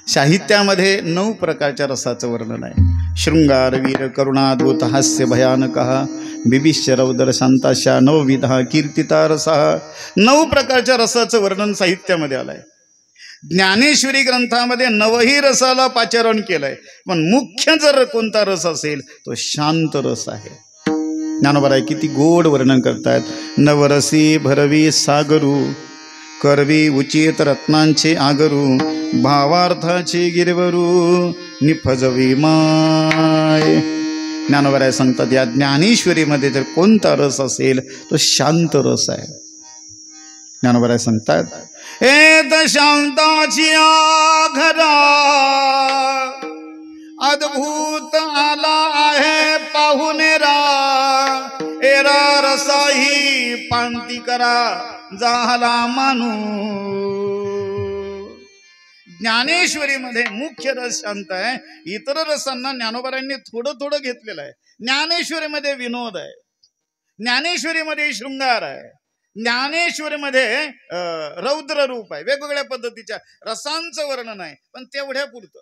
साहित्यामध्ये 9 प्रकारच्या रसाचं वर्णन आहे. शृंगार वीर करुणाद्भुत हास्य भयानक बिभिष्य रौद्र शांताशा नवविधा कीर्तिता रसा. 9 प्रकारच्या रसाचं वर्णन साहित्यामध्ये आलंय. ज्ञानेश्वरी ग्रंथामध्ये 9ही रसाला पाचारण केलंय. पण मुख्य जर कोणता रस असेल तो शांत रस आहे. ज्ञानोबा किती गोड वर्णन करतायत. नवरसी भरवी सागरू करवी उचित रत्नांचे आगरू भावार्थाचे गिरवरू निफजवी माय. ज्ञानोबा सांगतात या ज्ञानेश्वरीमध्ये जर कोणता रस असेल तो शांत रस आहे. ज्ञानोबा सांगतात एत शांताची आघरा अद्भुत आला आहे पाहुणेरा एरा रसाही पांती करा झाला मानू. ज्ञानेश्वरीमध्ये मुख्य रस शांत आहे. इतर रसांना ज्ञानोबांनी थोडं थोडं घेतलेलं आहे. ज्ञानेश्वरीमध्ये विनोद आहे, ज्ञानेश्वरीमध्ये शृंगार आहे, ज्ञानेश्वरीमध्ये रौद्र रूप आहे. वेगवेगळ्या पद्धतीच्या रसांचं वर्णन आहे, पण तेवढ्या पुरतं.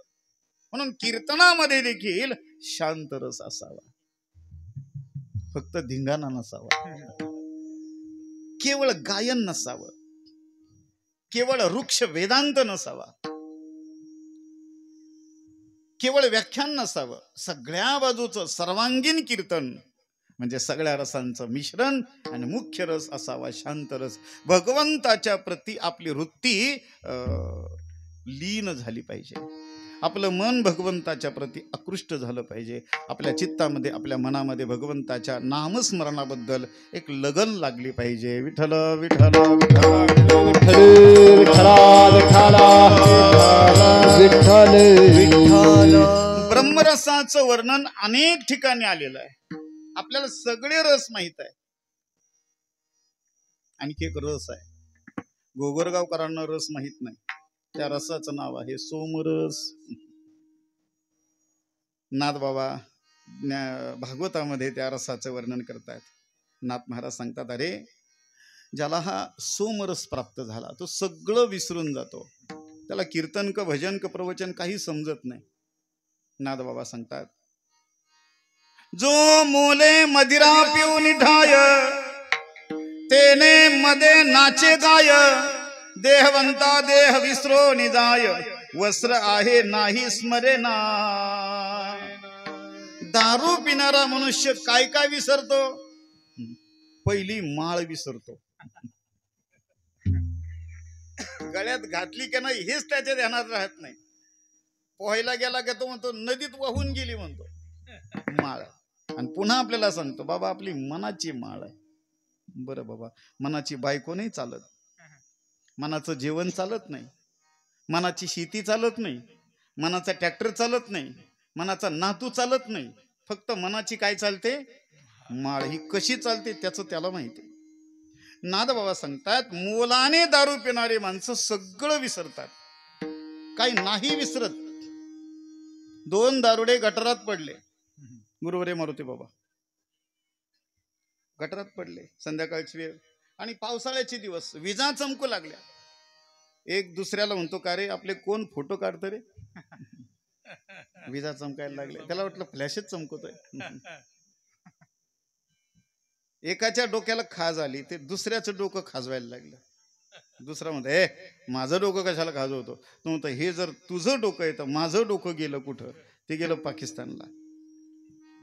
म्हणून कीर्तनामध्ये देखील शांत रस असावा, फक्त धिंगाणा नसावा, केवळ गायन नसावं, केवळ वृक्ष वेदांत नसावा, केवळ व्याख्यान नसावं. सगळ्या बाजूचं सर्वांगीण कीर्तन म्हणजे सगळ्या रसांचं मिश्रण आणि मुख्य रस असावा शांत रस. भगवंताच्या प्रती आपली वृत्ती लीन झाली पाहिजे. आपलं मन भगवंताच्या प्रती आकृष्ट झालं पाहिजे. आपल्या चित्तामध्ये आपल्या मनामध्ये भगवंताच्या नामस्मरणाबद्दल एक लगन लागली पाहिजे. विठ्ठल विठ्ठल विठ्ठल विठ्ठल. ब्रह्मरसाचं वर्णन अनेक ठिकाणी आलेलं आहे. आपल्याला सगळे रस माहित आहे. आणखी एक रस आहे, गोगरगावकरांना रस माहित नाही. त्या रसाचं नाव आहे सोमरस. नाथबाबा भागवतामध्ये त्या रसाचं वर्णन करतात. नाथ महाराज सांगतात अरे ज्याला हा सोमरस प्राप्त झाला तो सगळं विसरून जातो. त्याला कीर्तन क भजन क प्रवचन काही समजत नाही. नाथबाबा सांगतात जो मोले मदिरा पिऊन ठाय तेने मध्ये नाचे गाय देहवंता देह विसरो निजाय वस्त्र आहे नाही स्मरेना. दारू पिणारा मनुष्य काय काय विसरतो? पहिली माळ विसरतो. गळ्यात घातली की नाही हेच त्याच्या ध्यानात राहत नाही. पोहायला गेला की तो म्हणतो नदीत वाहून गेली म्हणतो माळ. आणि पुन्हा आपल्याला सांगतो बाबा आपली मनाची माळ आहे. बरं बाबा मनाची बायको नाही चालत, मनाचं जेवण चालत नाही, मनाची शेती चालत नाही, मनाचा ट्रॅक्टर चालत नाही, मनाचा नातू चालत नाही. फक्त मनाची काय चालते? माळ. ही कशी चालते त्याचं त्याला माहिती. नाथबाबा सांगतात मोलाने दारू पिणारे माणसं सगळं विसरतात, काही नाही विसरत. 2 दारुडे गटारात पडले, गुरुवरे मारुती बाबा गटारात पडले. संध्याकाळची वेळ आणि पावसाळ्याचे दिवस, विजा चमकू लागल्या. एक दुसऱ्याला म्हणतो का रे आपले कोण फोटो काढतो रे? विजा चमकायला लागले. त्याला वाटलं फ्लॅशच चमकतोय. एकाच्या डोक्याला खाज आली, ते दुसऱ्याचं डोकं खाजवायला लागलं. दुसरा म्हणतो ए माझं डोकं कशाला खाजवतो? तो म्हणतो हे जर तुझं डोकं आहे तर माझं डोकं गेलं कुठं? ते गेलं पाकिस्तानला.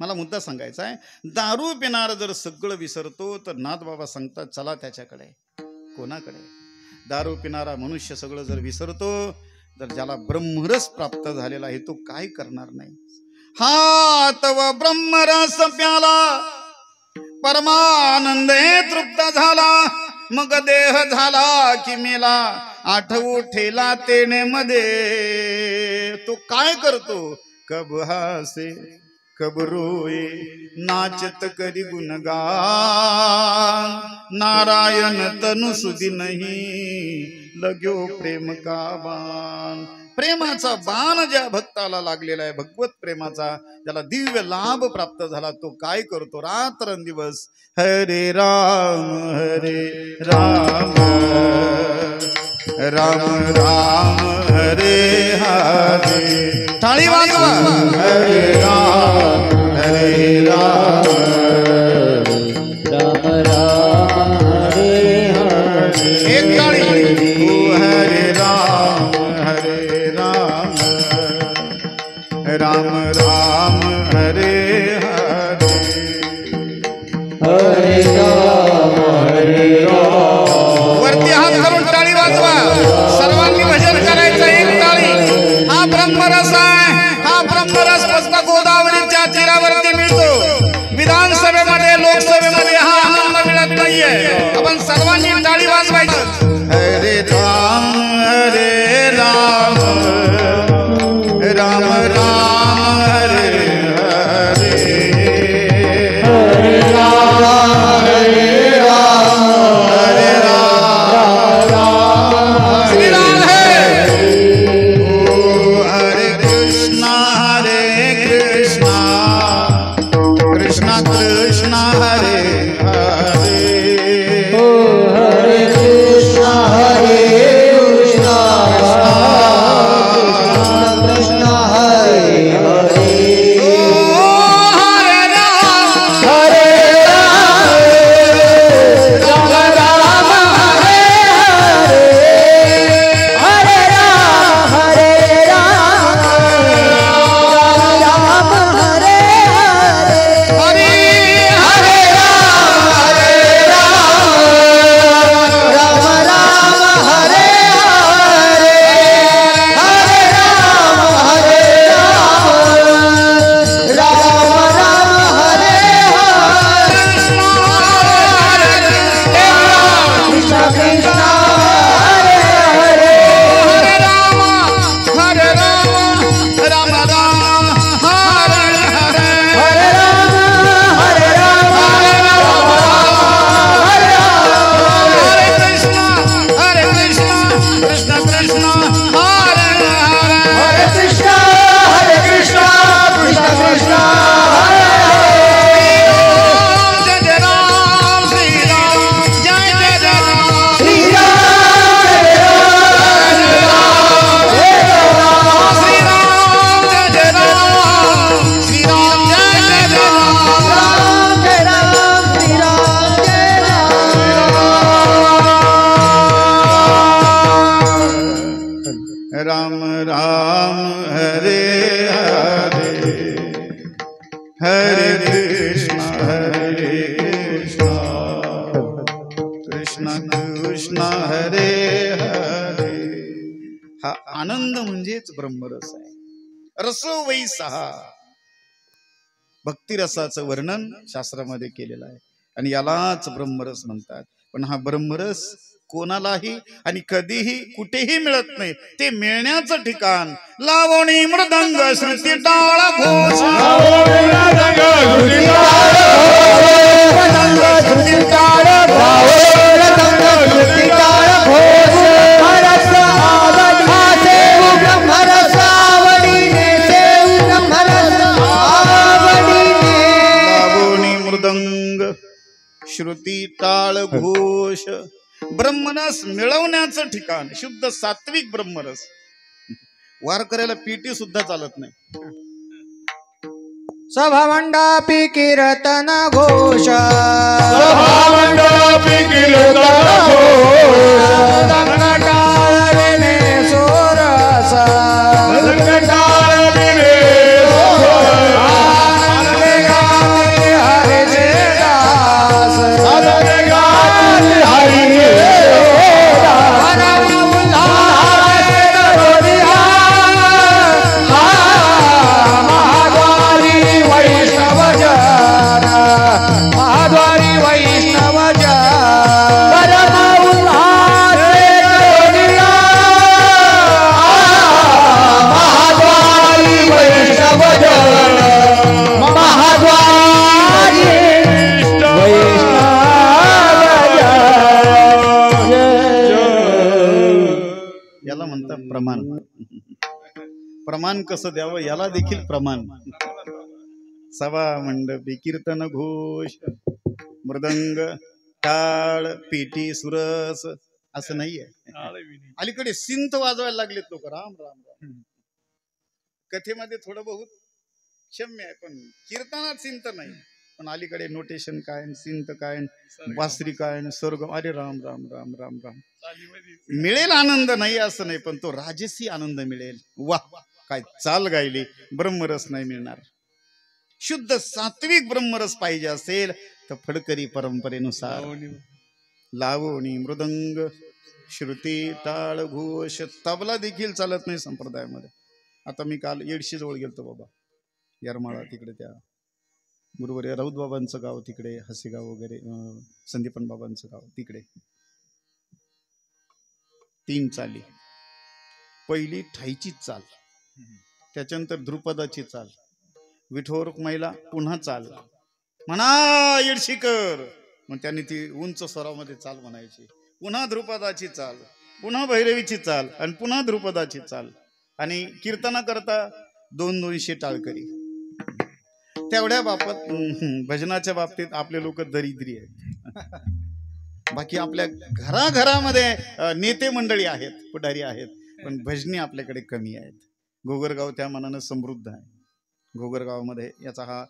मला मुद्दा सांगायचा आहे, दारू पिणार जर सगळं विसरतो तर नाथबाबा सांगतात चला त्याच्याकडे. कोणाकडे? दारू पिणारा मनुष्य सगळं जर विसरतो तर ज्याला ब्रह्मरस प्राप्त झालेला आहे तो काय करणार नाही. हा तव ब्रह्मरस प्याला परमानंद हे तृप्त झाला मग देह झाला की मेला आठवू ठेला तेने मध्ये. तो काय करतो? कब हासे कब रोए नाचत करी गुणगान नारायण तनु सुधी नहीं लग्यो प्रेम का बाण. प्रेमाचा बाण ज्या भक्ताला लागलेला आहे, भगवत प्रेमाचा ज्याला दिव्य लाभ प्राप्त झाला, तो काय करतो रात्रंदिवस हरे राम राम राम हरे हरे. टाळी वाजवा. हरे राम राम राम हरे हरे. एक टाळी. हरे राम राम राम हरे हरे. हरे राम वरती हात करून टाळी वाजवा. सर्वांनी भजन करायचं. एक टाळी. हा ब्रह्मरस आहे. हा ब्रह्मरस फक्त गोदावरीच्या तीरावरती मिळतो. विधानसभेमध्ये लोकसभेमध्ये हा आनंद मिळत नाहीये. आपण सर्वांनी टाळी वाजवायचं. हरे राम राम राम हरे हरे. हरे राम श्री राधे. हरे कृष्णा कृष्ण कृष्ण हरे हरे. हरे कृष्ण कृष्ण हरे हरे. राम राम हरे हरे. हरे कृष्ण कृष्ण कृष्ण हरे हरे. हा आनंद म्हणजेच ब्रह्मरस आहे. रसो वै सहा. भक्तिरसाचं वर्णन शास्त्रामध्ये केलेलं आहे आणि यालाच ब्रह्मरस म्हणतात. पण हा ब्रह्मरस कोणालाही आणि कधीही कुठेही मिळत नाही. ते मिळण्याचं ठिकाण लावणी मृदंग श्रुती टाळ घोष. लावणी मृदंग श्रुती टाळ घोष. ब्रह्मरस मिळवण्याचं ठिकाण शुद्ध सात्विक ब्रह्मरस. वारकऱ्याला पीटी सुद्धा चालत नाही. सभामंडपी कीर्तन घोष. सभामंडपी कीर्तन घोष. संकटाळविने सोरस. संकटाळविने सोरस. आनंदे गाती हरिचे दास. आनंदे गाती हरिचे दास. परम उल्हासे करोदिया. महाद्वारी वैष्णव जन. महाद्वारी वैष्णव जन. परम उल्हासे प्रमाण कसं द्यावं याला देखील प्रमाण. सभा मंडपी कीर्तन घोष मृदंग टाळ पेटी सुरस असं नाहीये. अलीकडे सिंथ वाजवायला लागलेत लोक. राम राम राम. कथेमध्ये थोडं बहुत क्षम्य आहे, पण कीर्तनात सिंथ नाही. पण अलीकडे नोटेशन काय, सिंथ काय, बासरी काय, स्वर्ग. अरे राम राम राम राम राम. मिळेल आनंद नाही असं नाही, पण तो राजसी आनंद मिळेल. वा काय चाल गायली. ब्रह्मरस नाही मिळणार. शुद्ध सात्विक ब्रह्मरस पाहिजे असेल तर फडकरी परंपरेनुसार लावणी मृदंग श्रुती टाळ घोष तबला देखील चालत नाही संप्रदायामध्ये. आता मी काल येडशी जवळ गेलतो बाबा, येरमाळा तिकडे त्या गुरुवर्य राऊत बाबांचं गाव तिकडे, हसेगाव वगैरे, संदीपन बाबांचं गाव तिकडे. 3 चाली. पहिली ठाईची चाल, त्याच्यानंतर ध्रुपदाची चाल, विठोर महिला पुन्हा चाल म्हणा येडशीकर. मग त्यांनी ती उंच स्वरामध्ये चाल म्हणायची. पुन्हा ध्रुपदाची चाल, पुन्हा भैरवीची चाल आणि पुन्हा ध्रुपदाची चाल. आणि कीर्तना करता 200 टाळकरी. तेवढ्या बाबत भजनाच्या बाबतीत आपले लोक दरिद्री आहेत. बाकी आपल्या घराघरामध्ये नेते मंडळी आहेत, पुढारी आहेत, पण भजनी आपल्याकडे कमी आहेत. गोगरगाव त्या मानानं समृद्ध आहे. गोगरगावमध्ये याचा हा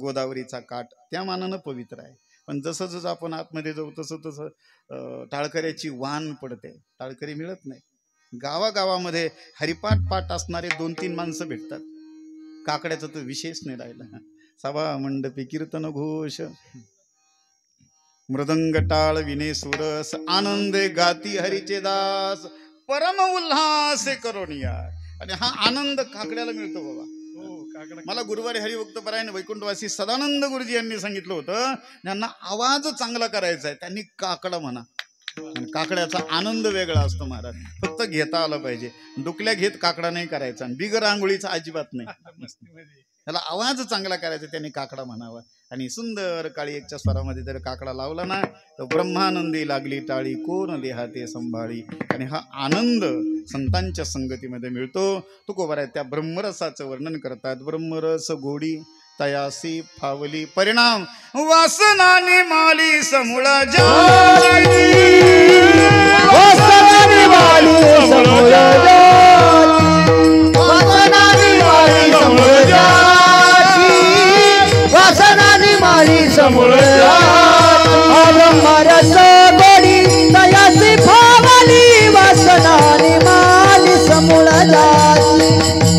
गोदावरीचा काठ त्या मानानं पवित्र आहे. पण जसं जसं आपण आतमध्ये जाऊ तसं तसं टाळकऱ्याची वाण पडते. टाळकरी मिळत नाही. गावागावामध्ये हरिपाठ पाठ असणारे 2-3 माणसं भेटतात. काकड्याचा तर विशेष नाही राहिला. सभा मंडपी कीर्तन घोष मृदंग टाळ विने सुरस आनंदे गाती हरीचे दास परम उल्हासे करोनिया. आणि हा आनंद काकड्याला मिळतो बाबा. मला गुरुवारी हरिभक्त परायण वैकुंठवासी सदानंद गुरुजी यांनी सांगितलं होतं, त्यांना आवाज चांगला करायचा आहे त्यांनी काकडा म्हणा. आणि काकड्याचा आनंद वेगळा असतो महाराज. फक्त घेता आलं पाहिजे. डुकल्या घेत काकडा नाही करायचा आणि बिगर आंघोळीचा अजिबात नाही. त्याला आवाज चांगला करायचा, त्याने काकडा म्हणावा. आणि सुंदर काळी एकच्या स्वरामध्ये जर काकडा लावला ना तर ब्रह्मानंदी लागली टाळी कोण देहाते संभाळी. आणि हा आनंद संतांच्या संगतीमध्ये मिळतो. तुकोबार त्या ब्रह्मरसाचं वर्णन करतात. ब्रह्मरस गोडी तयासी फावली परिणाम वासनाने माली समूळा जाती. वासनाने माली समूळा जाती. वासनाने माली समूळा जाती. वासनाने माली समूळा जाती. ब्रह्मरस गोडी तयासी फावली वासनाने माली समूळा जाती.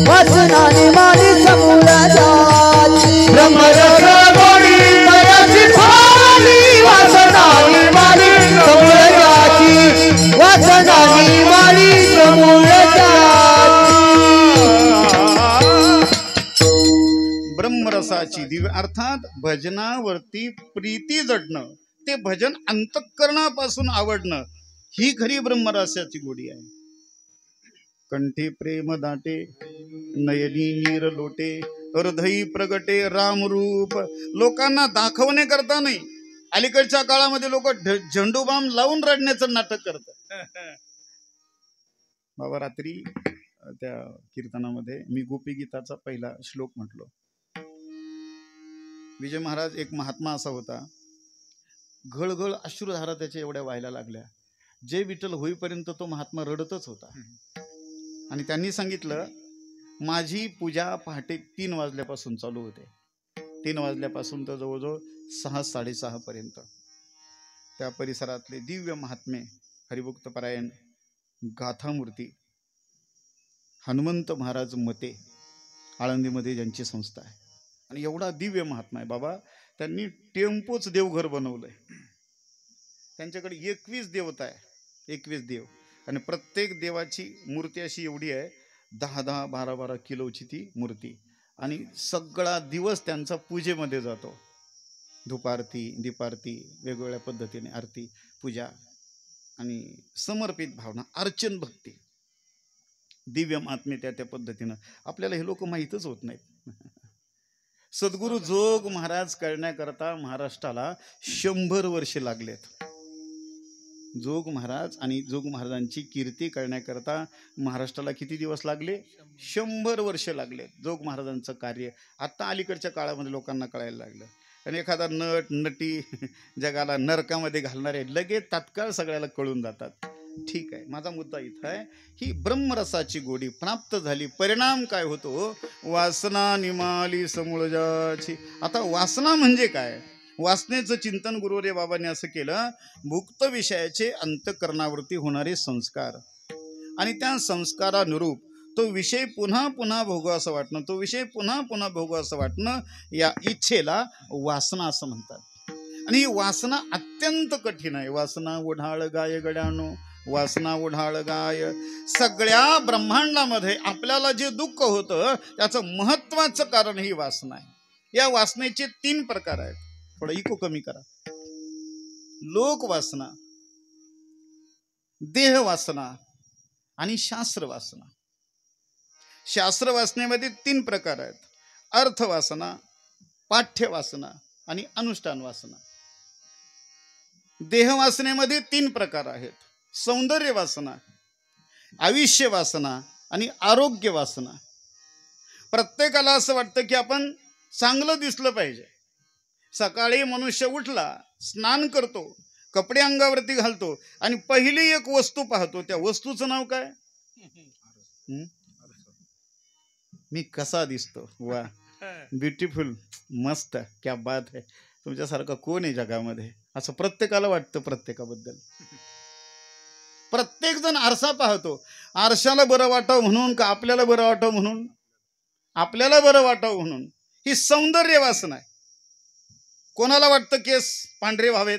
वासनाने माली समूळा जाती. ब्रह्मरस गोडी तयासी फावली वासनाने माली समूळा जाती. वासनाने माली समूळा जाती. ब्रह्मरसाची दिव्य अर्थात भजनावरती प्रीती जडणं, ते भजन अंतःकरणापासून आवडणं, ही खरी ब्रह्मरसाची गोडी आहे. कंठी प्रेम दाटे नयनी नीर लोटे हृदयी प्रगटे रामरूप. लोकांना दाखवणे करता नाही. अलीकडच्या काळामध्ये लोक झेंडूबाम लावून रडण्याचं नाटक करतात. बाबा रात्री त्या कीर्तनामध्ये मी गोपी गीताचा पहिला श्लोक म्हटलो. विजय महाराज एक महात्मा असा होता, घळघळ अश्रुधारा त्याच्या एवढ्या व्हायला लागल्या. जय विठ्ठल होईपर्यंत तो महात्मा रडतच होता. आणि त्यांनी सांगितलं, माझी पूजा पहाटे 3 वाजल्यापासून चालू होते. 3 वाजल्यापासून तर जवळजवळ 6-6:30 पर्यंत त्या परिसरातले दिव्य महात्मे हरिभक्त परायण गाथामूर्ती हनुमंत महाराज मते आळंदीमध्ये ज्यांची संस्था आहे, आणि एवढा दिव्य महात्मा आहे बाबा. त्यांनी टेम्पोच देवघर बनवलंय. त्यांच्याकडे 21 देवता आहे, 21 देव. आणि प्रत्येक देवाची मूर्ती अशी एवढी आहे, 10-10, 12-12 किलोची ती मूर्ती. आणि सगळा दिवस त्यांचा पूजेमध्ये जातो. धूपारती, दीपारती, वेगवेगळ्या पद्धतीने आरती, पूजा आणि समर्पित भावना, अर्चन भक्ती. दिव्य महात्मे त्या पद्धतीनं. आपल्याला हे लोक माहीतच होत नाहीत. सद्गुरू जोग महाराज कळण्याकरता महाराष्ट्राला 100 वर्षे लागलेत. जोग महाराज आणि जोग महाराजांची कीर्ती करण्याकरता महाराष्ट्राला किती दिवस लागले? 100 वर्ष लागले. जोग महाराजांचं कार्य आत्ता अलीकडच्या काळामध्ये लोकांना कळायला लागलं. आणि एखादा नट नटी जगाला नरकामध्ये घालणारे लगेच तात्काळ सगळ्याला कळून जातात. ठीक आहे, माझा मुद्दा इथं आहे, ही ब्रह्मरसाची गोडी प्राप्त झाली, परिणाम काय होतो? वासना निमाली समूळजाची. आता वासना म्हणजे काय? वासनेचं चिंतन गुरुदेव बाबांनी असं केलं, भुक्त विषयाचे अंतःकरणावरती होणारे संस्कार आणि त्या संस्कारानुरूप तो विषय पुन्हा पुन्हा भोगू असं वाटणं, तो विषय पुन्हा पुन्हा भोगू असं वाटणं, या इच्छेला वासना असं म्हणतात. आणि ही वासना अत्यंत कठीण आहे. वासना ओढाळ गाय गड्यानो, वासना ओढाळ गाय. सगळ्या ब्रह्मांडामध्ये आपल्याला जे दुःख होतं त्याचं महत्वाचं कारण ही वासना आहे. या वासनेचे 3 प्रकार आहेत. थोडं इको कमी करा. लोक वासना, देह वासना आणि शास्त्र वासना. शास्त्र वासनेमध्ये 3 प्रकार आहेत. अर्थ वासना, पाठ्य वासना आणि अनुष्ठान वासना. देह वासनेमध्ये 3 प्रकार आहेत. सौंदर्य वासना, आयुष्य वासना आणि आरोग्य वासना. प्रत्येकाला असं वाटतं की आपण चांगलं दिसलं पाहिजे. सकाळी मनुष्य उठला, स्नान करतो, कपडे अंगावरती घालतो आणि पहिली एक वस्तू पाहतो. त्या वस्तूचं नाव काय? मी कसा दिसतो, वा ब्युटिफुल, मस्त, क्या बात है, तुमच्यासारखं कोण आहे जगामध्ये, असं प्रत्येकाला वाटतं. प्रत्येकाबद्दल प्रत्येक जण आरसा पाहतो. आरशाला बरं वाटावं म्हणून का आपल्याला बरं वाटावं म्हणून? आपल्याला बरं वाटावं म्हणून. ही सौंदर्य वासना आहे. कोणाला वाटतं केस पांढरे व्हावेत,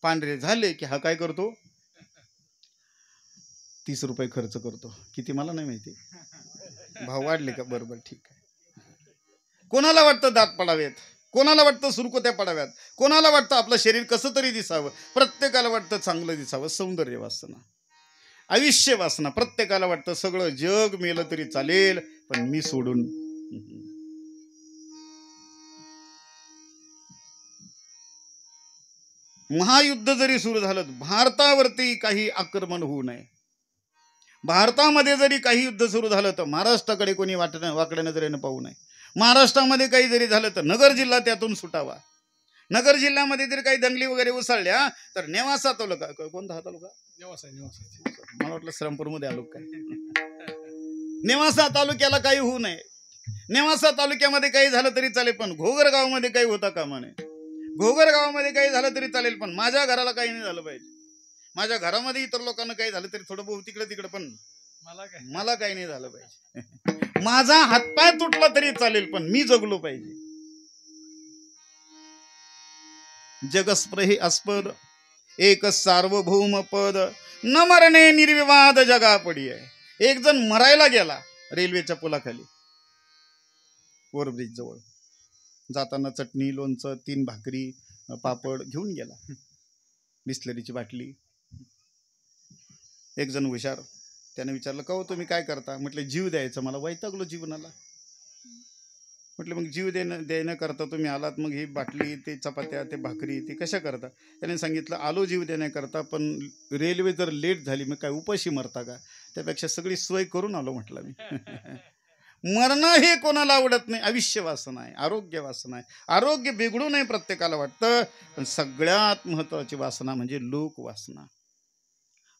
पांढरे झाले की हा काय करतो? 30 रुपये खर्च करतो. किती मला नाही माहिती, भाव वाढले का? बरोबर, ठीक आहे. कोणाला वाटतं दात पडावेत, कोणाला वाटतं सुरकुत्या पडाव्यात, कोणाला वाटतं आपलं शरीर कसं तरी दिसावं, प्रत्येकाला वाटतं चांगलं दिसावं. सौंदर्य वासना. आयुष्य वासना, प्रत्येकाला वाटतं सगळं जग मेलं तरी चालेल पण मी सोडून. महायुद्ध जरी सुरू झालं, भारतावरती काही आक्रमण होऊ नये. भारतामध्ये जरी काही युद्ध सुरू झालं तर महाराष्ट्राकडे कोणी वाकड्या नजरेनं पाहू नये. महाराष्ट्रामध्ये काही जरी झालं तर नगर जिल्हा त्यातून सुटावा. नगर जिल्ह्यामध्ये जर काही दंगली वगैरे उसळल्या तर नेवासा तालुका, कोणता हा तालुका? मला वाटलं श्रीरामपूरमध्ये आलो काय. नेवासा तालुक्याला काही होऊ नये. नेवासा तालुक्यामध्ये काही झालं तरी चालेल पण घोगर गावामध्ये काही होता कामा नये. घोगर गावामध्ये काही झालं तरी चालेल पण माझ्या घराला काही नाही झालं पाहिजे. माझ्या घरामध्ये इतर लोकांना काही झालं तरी थोडं बहुत तिकडे तिकडे पण मला काही नाही झालं पाहिजे. माझा हातपाय तुटला तरी चालेल पण मी जगलो पाहिजे. जगस्प्रहे अस्पद एक सार्वभौम पद न मरणे निर्विवाद जगा पडी आहे. एक जण मरायला गेला रेल्वेच्या पुलाखाली, ओव्हरब्रिज जवळ. जाताना चटणी, लोणचं, 3 भाकरी, पापड घेऊन गेला, बिस्लरीची बाटली. एक जण हुशार, त्याने विचारलं, का हो तुम्ही काय करता? म्हटलं जीव द्यायचं, मला वैतागलो जीवनाला. म्हटलं मग जीव देण्याकरता तुम्ही आलात, मग ही बाटली, ते चपात्या, ते भाकरी, ते कशा करता? त्याने सांगितलं आलो जीव देण्याकरता पण रेल्वे जर लेट झाली मग काय उपाशी मरता का? त्यापेक्षा सगळी सोय करून आलो म्हटलं मी. मरणं हे कोणाला आवडत नाही. आयुष्य वासना आहे, आरोग्य वासना आहे. आरोग्य बिघडू नये प्रत्येकाला वाटतं पण सगळ्यात महत्वाची वासना म्हणजे लोक वासना.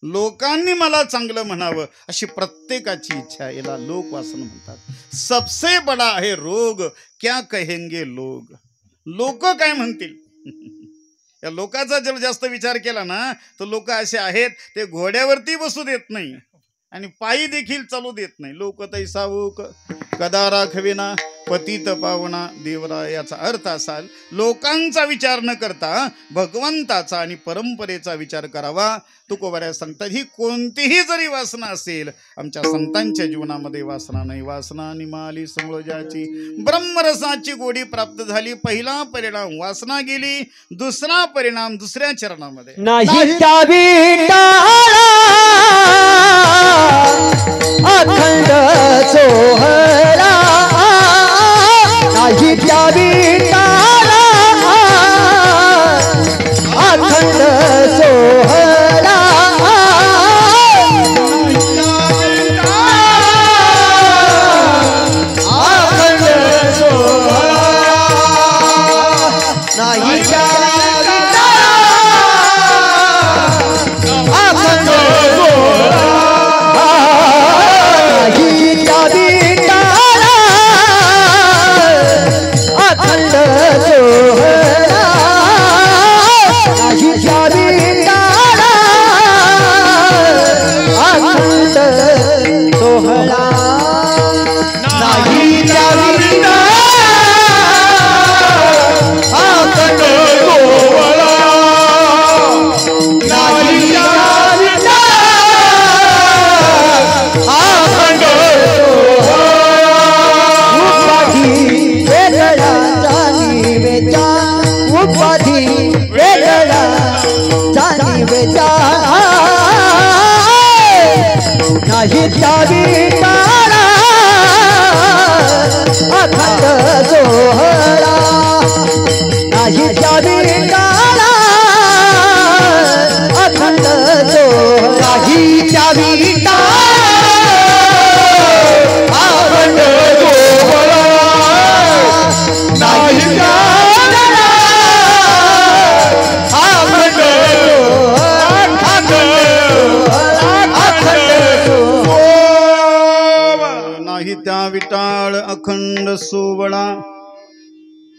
लोकांनी मला चांगलं म्हणावं अशी प्रत्येकाची इच्छा, याला लोक वासना म्हणतात. सबसे बडा आहे रोग, क्या कहेंगे लोग. लोक काय म्हणतील? या लोकांचा जर जास्त विचार केला ना तर लोक असे आहेत ते घोड्यावरती बसू देत नाही आणि पायी देखील चालू देत नाही. लोक तैसावूक कदा राखविना पतित पावना देवरा. याचा अर्थ असा, लोकांचा विचार न करता भगवंताचा आणि परंपरेचा विचार करावा. तुकोबाऱ्या सांगतात ही कोणतीही जरी वासना असेल, आमच्या संतांच्या जीवनामध्ये वासना नाही. वासना निमाली समोजाची, ब्रह्मरसाची गोडी प्राप्त झाली. पहिला परिणाम वासना गेली, दुसरा परिणाम दुसऱ्या चरणामध्ये नाही त्या विटाळा अखंड सोहळा. नाही त्या विटाळा अखंड सोहळा. नाही त्या विटा अखंड सोहळा नाही त्या विटा अखंड उपाधी वेगळा जाणीवेचा उपाधी वेगळा जाणीवेचा नाही त्या विटाला अखंड सोहळा नाही त्या विटाला अखंड सोहळा नाही त्या विटा अखंड सोहळा नाही त्या नाही त्या विटाळ अखंड सोवळा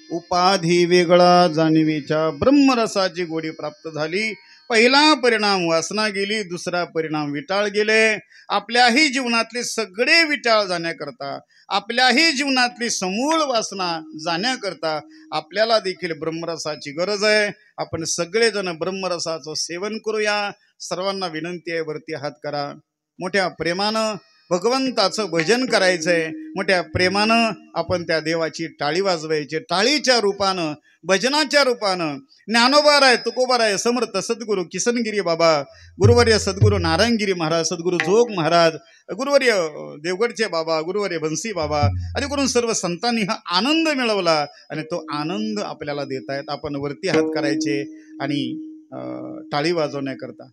उपाधी वेगळा जाणीवेच्या ब्रह्मरसाची गोडी प्राप्त झाली. पहिला परिणाम वासना गेली, दुसरा परिणाम विटाळ गेले. आपल्याही जीवनातले सगळे विटाळ जाण्याकरता, आपल्याही जीवनातली समूळ वासना जाण्याकरता आपल्याला देखील ब्रह्मरसाची गरज आहे. आपण सगळेजण ब्रह्मरसाचं सेवन करूया. सर्वांना विनंती आहे, वरती हात करा. मोठ्या प्रेमानं भगवंताचं भजन करायचंय. मोठ्या प्रेमानं आपण त्या देवाची टाळी वाजवायची. टाळीच्या रूपानं, भजनाच्या रूपानं ज्ञानोबा राय, तुकोबा राय, समर्थ सद्गुरू किसनगिरी बाबा, गुरुवर्य सद्गुरू नारायणगिरी महाराज, सद्गुरू जोग महाराज, गुरुवर्य देवगडचे बाबा, गुरुवर्य बन्सी बाबा आदी करून सर्व संतांनी हा आनंद मिळवला आणि तो आनंद आपल्याला देत आहेत. आपण वरती हात करायचे आणि टाळी वाजवण्याकरता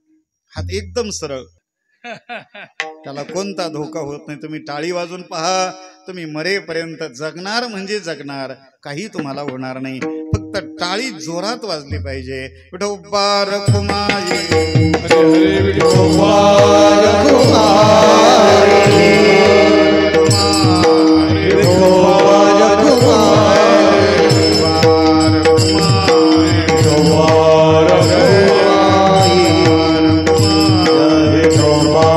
हात एकदम सरळ, त्याला कोणता धोका होत नाही. तुम्ही टाळी वाजून पहा, तुम्ही मरेपर्यंत जगणार म्हणजे जगणार, काही तुम्हाला होणार नाही. फक्त टाळी जोरात वाजली पाहिजे. विठोबा रखुमाई, हरे विठोबा रखुमाई, विठोबा रखुमाई, विठोबा रखुमाई, विठोबा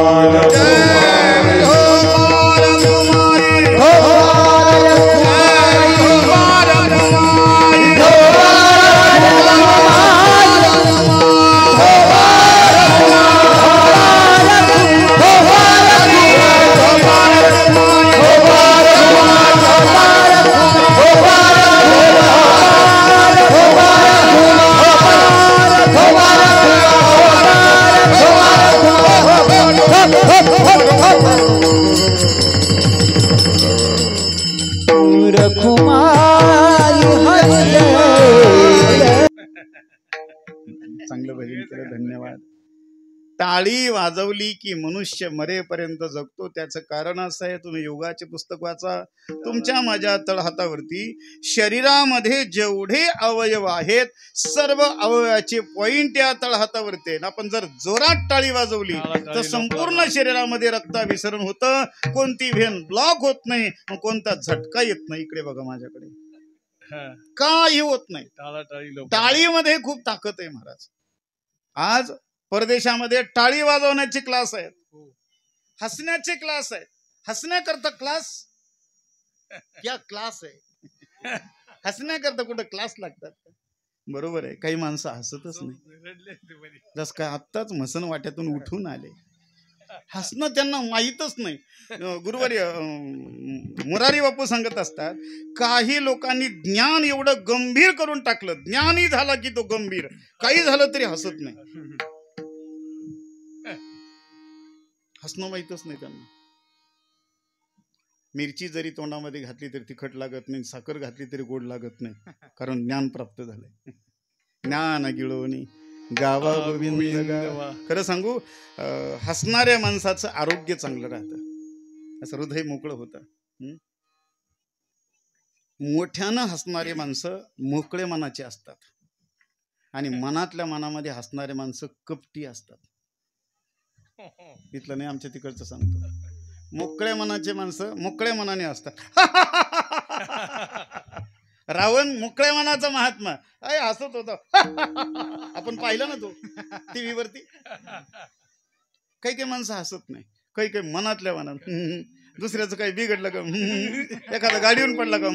चांगलं भजन केलं, धन्यवाद. टाळी वाजवली की मनुष्य मरेपर्यंत जगतो. त्याचं कारण असं आहे, तुम्ही योगाचे पुस्तक वाचा. तुमच्या माझ्या तळहातावरती शरीरामध्ये जेवढे अवयव आहेत सर्व अवयवाचे पॉइंट या तळहातावरती आहे. आपण जर जोरात टाळी वाजवली तर संपूर्ण शरीरामध्ये रक्ताभिसरण होतं, कोणती व्हेन ब्लॉक होत नाही, कोणता झटका येत नाही. इकडे बघा माझ्याकडे, काही होत नाही. टाळीमध्ये खूप ताकद आहे महाराज. आज परदेशामध्ये टाळी वाजवण्याचे क्लास आहेत, हसण्याचे क्लास आहेत. हसण्याकरता क्लास, क्या क्लास आहे. हसण्याकरता कुठं क्लास लागतात? बरोबर आहे, काही माणसं हसतच नाही. जस काय आत्ताच मसन वाट्यातून उठून आले. हसणं त्यांना माहीतच नाही. गुरुवर्य मुरारी बापू सांगत असतात, काही लोकांनी ज्ञान एवढं गंभीर करून टाकलं, ज्ञानी झाला की तो गंभीर, काही झालं तरी हसत नाही. हसणं माहीतच नाही त्यांना. मिरची जरी तोंडामध्ये घातली तरी तिखट लागत नाही, साखर घातली तरी गोड लागत नाही, कारण ज्ञान प्राप्त झालंय. ज्ञान गिळवणी गावा गोविंद. खरं सांगू, हसणाऱ्या माणसाचं आरोग्य चांगलं राहतं, असं हृदय मोकळं होतं. मोठ्यानं हसणारे माणसं मोकळे मनाचे असतात आणि मनातल्या मनामध्ये हसणारे माणसं कपटी असतात. इथलं नाही, आमच्या तिकडचं सांगतो. मोकळ्या मनाचे माणसं मोकळ्या मनाने असतात. रावण मोकळ्या मनाचा महात्मा, अय हसत होता. आपण पाहिलं ना तो टीव्हीवरती. काही काही माणसं हसत नाही, काही काही मनातल्या मनात दुसऱ्याचं काही बिघडलं का एखादा गाडीवरून पडला का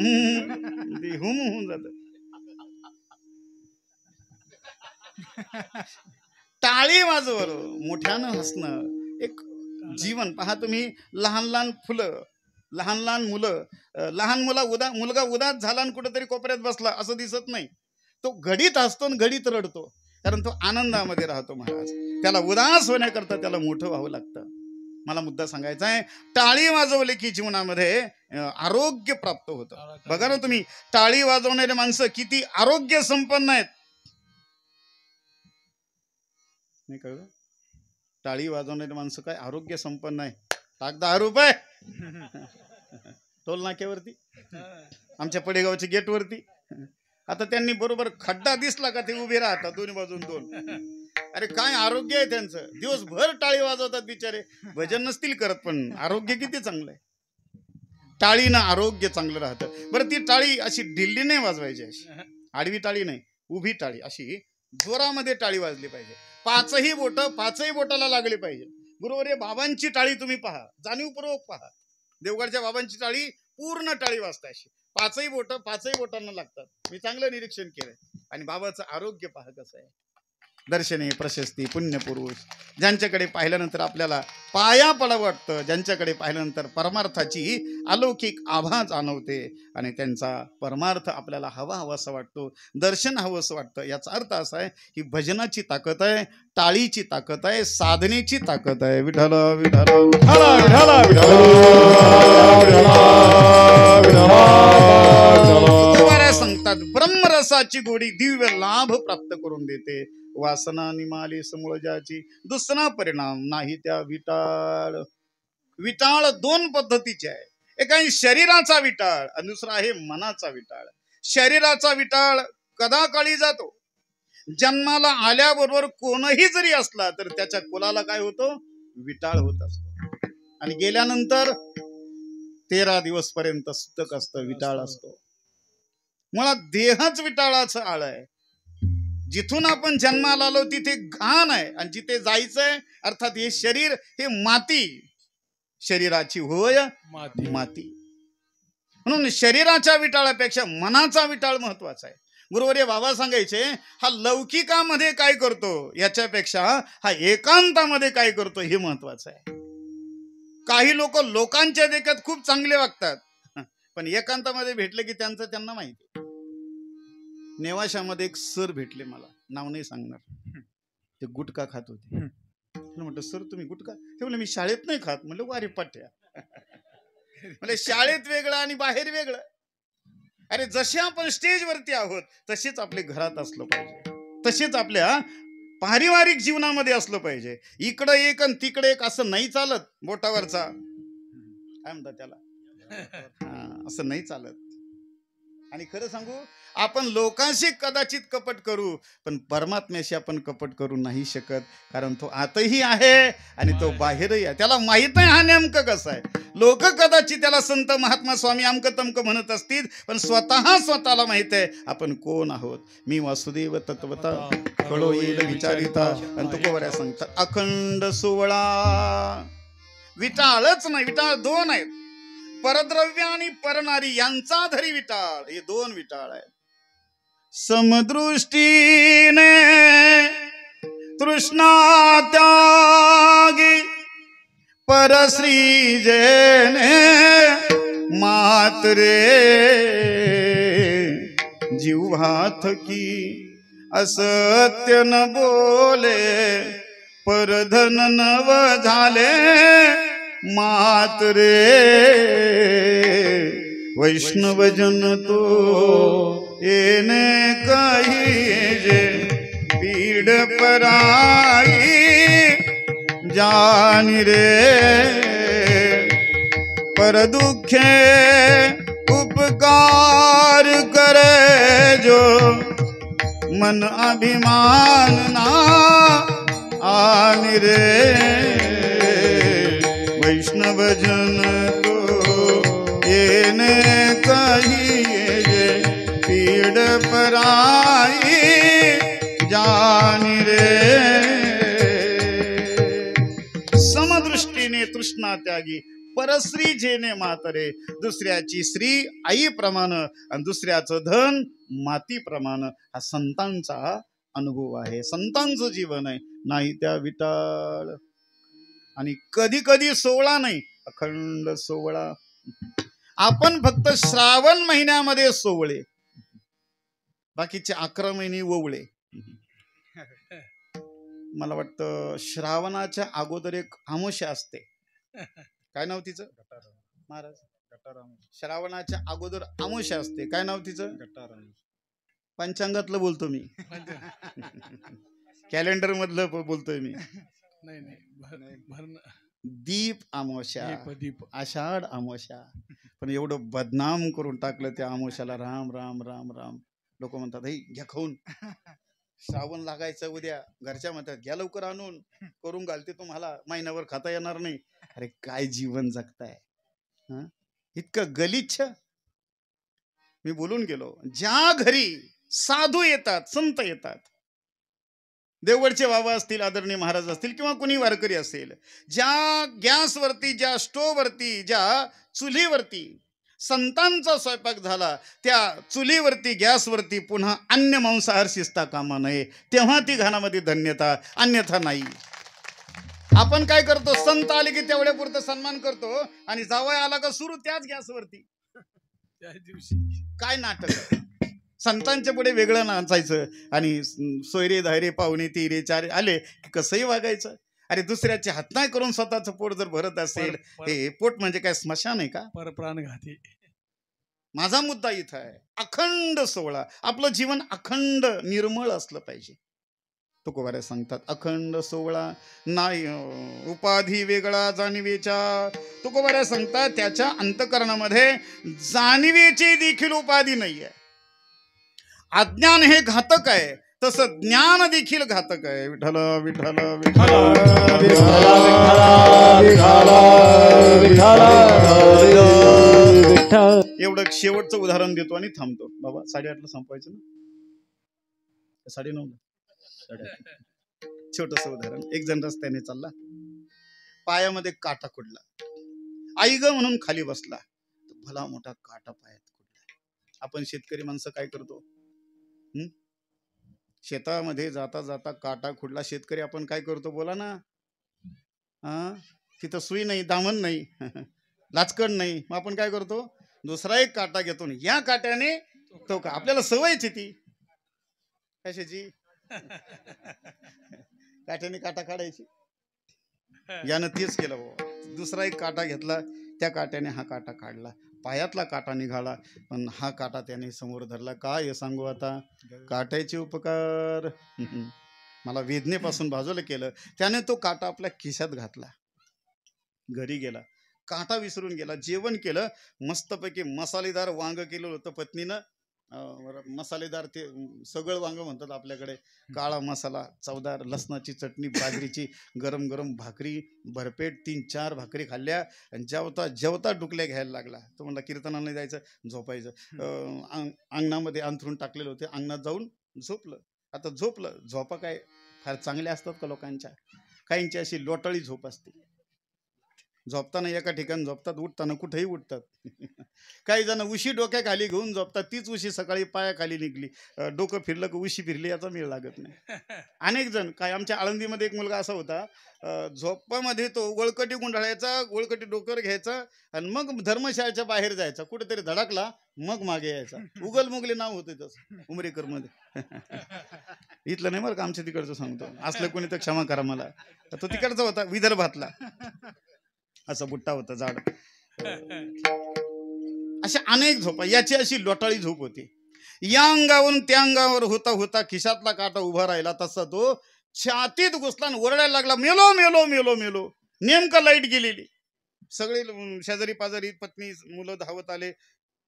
ते होऊन जात. टाळी वाजवर मोठ्यानं हसणं एक जीवन. पहा तुम्ही, लहान लहान फुलं, लहान लहान मुलं, लहान मुलगा उदास झाला आणि कुठेतरी कोपऱ्यात बसला असं दिसत नाही. तो घडीत हसतो आणि घडीत रडतो, कारण तो आनंदामध्ये राहतो. महाराज, त्याला उदास होण्याकरता त्याला मोठं व्हावं लागतं. मला मुद्दा सांगायचा आहे, टाळी वाजवली की जीवनामध्ये आरोग्य प्राप्त होतं. बघा ना तुम्ही, टाळी वाजवणारे माणसं किती आरोग्य संपन्न आहेत. नाही कळलं? टाळी वाजवणारे माणसं काय आरोग्य संपन्न आहे. टाक 10 रुपये टोल नाक्यावरती, आमच्या पडेगावच्या गेटवरती. आता त्यांनी बरोबर खड्डा दिसला का ते उभे राहतात दोन्ही बाजून दोन. अरे काय आरोग्य आहे त्यांचं, दिवसभर टाळी वाजवतात बिचारे. भजन नसतील करत पण आरोग्य किती चांगलं आहे. टाळीनं आरोग्य चांगलं राहतं. बरं, ती टाळी अशी ढिल्ली नाही वाजवायची, अशी आडवी टाळी नाही, उभी टाळी, अशी जोरामध्ये टाळी वाजली पाहिजे. पाचही बोटाला लागले पाहिजे. बरोबर आहे. बाबांची टाळी तुम्ही पहा, जाणीवपूर्वक पहा. देवगडच्या बाबांची टाळी पूर्ण टाळी वाजते, अशी पाचही बोटांना लागतात. मी चांगलं निरीक्षण केलंय. आणि बाबाचं आरोग्य पहा कसं आहे. दर्शने, प्रशस्ती, पुण्यपुरुष, ज्यांच्याकडे पाहिल्यानंतर आपल्याला पाया पडावं वाटतं, ज्यांच्याकडे पाहिल्यानंतर परमार्थाची अलौकिक आभा जाणवते आणि त्यांचा परमार्थ आपल्याला हवासा वाटतो, दर्शन हवंसं वाटतं. याचा अर्थ असा आहे की भजनाची ताकद आहे, टाळीची ताकद आहे, साधनेची ताकद आहे. विठ्ठल विठ्ठल सांगतात, ब्रह्मरसाची गोडी दिव्य लाभ प्राप्त करून देते. वासना निमाली समूळ ज्याची, दुसरा परिणाम नाही त्या विटाळ. विटाळ दोन पद्धतीचे आहे. एक आहे शरीराचा विटाळ आणि दुसरा आहे मनाचा विटाळ. शरीराचा विटाळ कदा काळी जातो. जन्माला आल्याबरोबर कोणही जरी असला तर त्याच्या कुलाला काय होतो, विटाळ होत असतो. आणि गेल्यानंतर 13 दिवस पर्यंत सुतक असतं, विटाळ असतो. मुळात देहच विटाळाचं आळ आहे. जिथून आपण जन्माला आलो तिथे घाण आहे आणि जिथे जायचंय अर्थात हे शरीर हे माती, शरीराची होय माती. म्हणून शरीराच्या विटाळापेक्षा मनाचा विटाळ महत्वाचा आहे. गुरुवर्य बाबा सांगायचे, हा लौकिकामध्ये काय करतो याच्यापेक्षा हा एकांतामध्ये काय करतो हे महत्वाचं आहे. काही लोक लोकांच्या देखत खूप चांगले वागतात, पण एकांतामध्ये भेटले की त्यांना माहिती. नेवाशामध्ये एक सर भेटले मला, नाव नाही सांगणार. ते गुटखा खात होते. म्हटलं सर तुम्ही गुटखा? ते म्हणले मी शाळेत नाही खात. म्हणलं वारे पट्ट्या, म्हणजे शाळेत वेगळं आणि बाहेर वेगळं. अरे जसे आपण स्टेजवरती आहोत तसेच आपले घरात असलं पाहिजे, तसेच आपल्या पारिवारिक जीवनामध्ये असलं पाहिजे. इकडं एक आणि तिकडे एक असं नाही चालत. बोटावरचा काय म्हणतात त्याला, असं नाही चालत. आणि खरं सांगू, आपण लोकांशी कदाचित कपट करू पण परमात्म्याशी आपण कपट करू नाही शकत, कारण तो आतही आहे आणि तो बाहेरही आहे. त्याला माहित नाही हा नेमकं कसं आहे. लोक कदाचित त्याला संत महात्मा स्वामी अमक तमक म्हणत असतील, पण स्वतःला माहित आहे आपण कोण आहोत. मी वासुदेव तत्वता कळो येईल विचारिता. आणि तुकोबऱ्या सांगतात अखंड सोहळा. विटाळच नाही, विटाळ दोन आहेत, परद्रव्य आणि परनारी यांचा धरी विटाळ. हे दोन विटाळ आहेत. समदृष्टीने तृष्णा त्यागी परश्री जेने मातरे जिव्हात की असत्य न बोले परधन नव झाले मातरे वैष्णव जन तो येने कही जे पीड पराई जानी रे पर दुखे उपकार करे जो मन अभिमान ना आनी रे वैष्णव जन तो येने कहिए जे पीड़ पराई जानी रे. समदृष्टीने तृष्णा त्यागी परश्री जेणे मातरे, दुसऱ्याची स्त्री आईप्रमाणे आणि दुसऱ्याचं धन मातीप्रमाणे. हा संतांचा अनुभव आहे, संतांचं जीवन आहे. नाही त्या विटाळ. आणि कधी कधी 16 नाही, अखंड 16. आपण फक्त श्रावण महिन्यामध्ये 16, बाकीचे 11 महिने ओवळे. मला वाटतं श्रावणाच्या अगोदर एक अमावस्या असते, काय नाव तिचं महाराज? श्रावणाच्या अगोदर अमावस्या असते, काय नाव तिचं? पंचांगातलं बोलतो मी, कॅलेंडर मधलं बोलतोय मी. दीप अमावस्या, आषाढ अमावस्या. पण एवढं बदनाम करून टाकलं त्या अमावस्याला. राम राम राम राम. लोक म्हणतात हे घ्या खाऊन, श्रावण लागायचं उद्या. घरच्या म्हणतात घ्या लवकर आणून करून घालते, तुम्हाला महिनाभर खाता येणार नाही. अरे काय जीवन जगताय, इतकं गलिच्छ. मी बोलून गेलो, ज्या घरी साधू येतात, संत येतात, देवगडचे बाबा असतील, आदरणीय महाराज असतील, किंवा कुणी वारकरी असेल, ज्या गॅसवरती, ज्या स्टोववरती, ज्या चुलीवरती संतांचा स्वयंपाक झाला, त्या चुलीवरती, गॅसवरती पुन्हा अन्य मांसाहार शिजता कामा नये, तेव्हा ती घानामध्ये धन्यता, अन्यथा नाही. आपण काय करतो, संत आले की तेवढ्या पुरतं सन्मान करतो, आणि जावई आला का सुरू त्याच गॅसवरती. त्या दिवशी काय नाटक. संतांच्या पुढे वेगळं नाचायचं, आणि सोयरे धायरे पाहुणे तिरे चारे आले की कसंही वागायचं. अरे दुसऱ्याचे हात नाही करून स्वतःचं पोट जर भरत असेल, हे पोट म्हणजे काय स्मशान आहे का? परप्राणघाती. माझा मुद्दा इथं आहे, अखंड 16. आपलं जीवन अखंड निर्मळ असलं पाहिजे. तुकोबारे सांगतात अखंड 16 नाही उपाधी वेगळा जाणीवेच्या. तुकोबारे सांगतात त्याच्या अंतकरणामध्ये जाणीवेची देखील उपाधी नाहीये. अज्ञान हे घातक आहे, तसं ज्ञान देखील घातक आहे. विठ्ठल विठ्ठल विठ्ठल एवढं शेवटचं उदाहरण देतो आणि थांबतो. बाबा 8:30ला संपवायचं ना, 9:30ला. छोटस उदाहरण. एक जण रस्त्याने चालला, पायामध्ये काटा कुडला. आई ग म्हणून खाली बसला, भला मोठा काटा पायात कुडला. आपण शेतकरी माणसं काय करतो, शेतामध्ये जाता जाता काटा खुडला. शेतकरी आपण काय करतो बोला ना? तिथं सुई नाही, दामन नाही, लाचकड नाही, मग आपण काय करतो, दुसरा एक काटा घेतो, या काट्याने तो का. आपल्याला सवयच ती कशाची, काट्याने काटा काढायची. यानं तेच केलं बाबा. दुसरा एक काटा घेतला, त्या काट्याने हा काटा काढला, पायातला काटा निघाला, पण हा काटा त्याने समोर धरला. काय सांगू आता, काट्याचे उपकार. मला वेदनेपासून बाजूला केलं. त्याने तो काटा आपल्या खिशात घातला, घरी गेला, काटा विसरून गेला. जेवण केलं, मस्तपैकी मसालेदार वांग केलं होतं पत्नीनं. मसालेदार ते सगळं वांग म्हणतात आपल्याकडे. काळा मसाला, चवदार, लसणाची चटणी, बाजरीची गरम गरम भाकरी, भरपेट 3-4 भाकरी खाल्ल्या. आणि जेवता जेवता डुकल्या घ्यायला लागला. तो म्हणला कीर्तनाला नाही जायचं, झोपायचं. अंगणामध्ये अंथरून टाकलेलं होते, अंगणात जाऊन झोपलं. आता झोपलं, झोपा काय फार चांगल्या असतात का लोकांच्या? काहींची अशी लोटाळी झोप असते. झोपताना एका ठिकाणी झोपतात, उठताना कुठेही उठतात. काही जण उशी डोक्याखाली घेऊन झोपतात, तीच उशी सकाळी पायाखाली निघली, डोकं फिरलं की उशी फिरली याचा मेळ लागत नाही. अनेक जण काय, आमच्या आळंदीमध्ये एक मुलगा असा होता, झोपामध्ये तो वळकटी गुंडाळायचा, वळकटी डोक्यावर घ्यायचा आणि मग धर्मशाळेच्या बाहेर जायचा, कुठेतरी धडकला मग मागे यायचा. उगल मुगले नाव होते तसं उमरेकर मध्ये. इथलं नाही बरं का, आमच्या तिकडचं सांगतो, असलं कोणी तर क्षमा करा मला. तो तिकडचा होता, विदर्भातला. असा बुट्टा होता जाड. अशा अनेक झोपा. याची अशी लोटाळी झोप होती. या अंगावरून त्या अंगावर होता होता खिशातला काटा उभा राहिला, तसा तो छातीत घुसला आणि ओरडायला लागला, मेलो मेलो मेलो मेलो. नेमका लाईट गेलेली. सगळे शेजारी पाजारी, पत्नी मुलं धावत आले.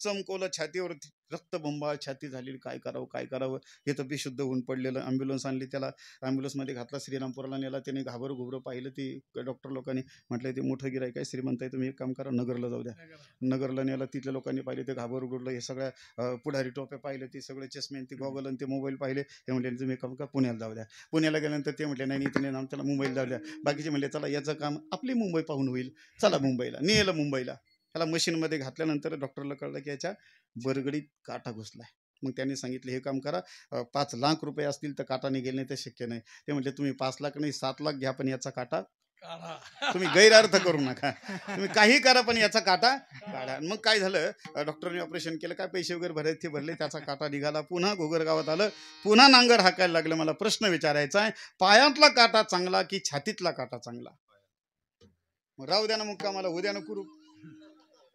चमकवलं छातीवरती, रक्तबंबाळ छाती झालेली, काय करावं हे तर बेशुद्ध होऊन पडलेलं. ॲम्ब्युलन्स आणली, त्याला ॲम्ब्युलन्समध्ये घातला, श्रीरामपूरला नेला. त्याने घाबरं पाहिलं. ती डॉक्टर लोकांनी म्हटलं ते मोठं गिराईक आहे, श्रीमंत आहे, तुम्ही एक काम करा, नगरला जाऊ द्या. नगरला नेला. तिथल्या लोकांनी पाहिले, ते घाबरं हे सगळ्या पुढारी टोप्या पाहिलं, ते सगळे चष्मे, ते गॉगल आणि ते मोबाईल पाहिले. ते म्हटले तुम्ही काम करा, पुण्याला जाऊ द्या. पुण्याला गेल्यानंतर ते म्हटले नाही इथं नाही, त्याला मुंबईला जाऊ द्या. बाकीचे म्हणले चला याचं काम आपली मुंबई पाहून होईल, चला मुंबईला. नेलं मुंबईला. त्याला मशीनमध्ये घातल्यानंतर डॉक्टरला कळलं की याच्या बरगडीत काटा घुसलाय. मग त्यांनी सांगितले हे काम करा, 5 लाख रुपये असतील तर काटा निघेल, नाही तर शक्य नाही. ते म्हटले तुम्ही 5 लाख नाही 7 लाख घ्या, पण याचा काटा तुम्ही गैरअर्थ करू नका, तुम्ही काही करा पण याचा काटा काढा. मग काय झालं, डॉक्टरने ऑपरेशन केलं, काय पैसे वगैरे भरायचे ते भरले, त्याचा काटा निघाला. पुन्हा घोगरगावात आलं, पुन्हा नांगर हाकायला लागलं. मला प्रश्न विचारायचा आहे, पायातला काटा चांगला की छातीतला काटा चांगला? मग राहू द्या ना मुक्कामाला, उद्या न करू.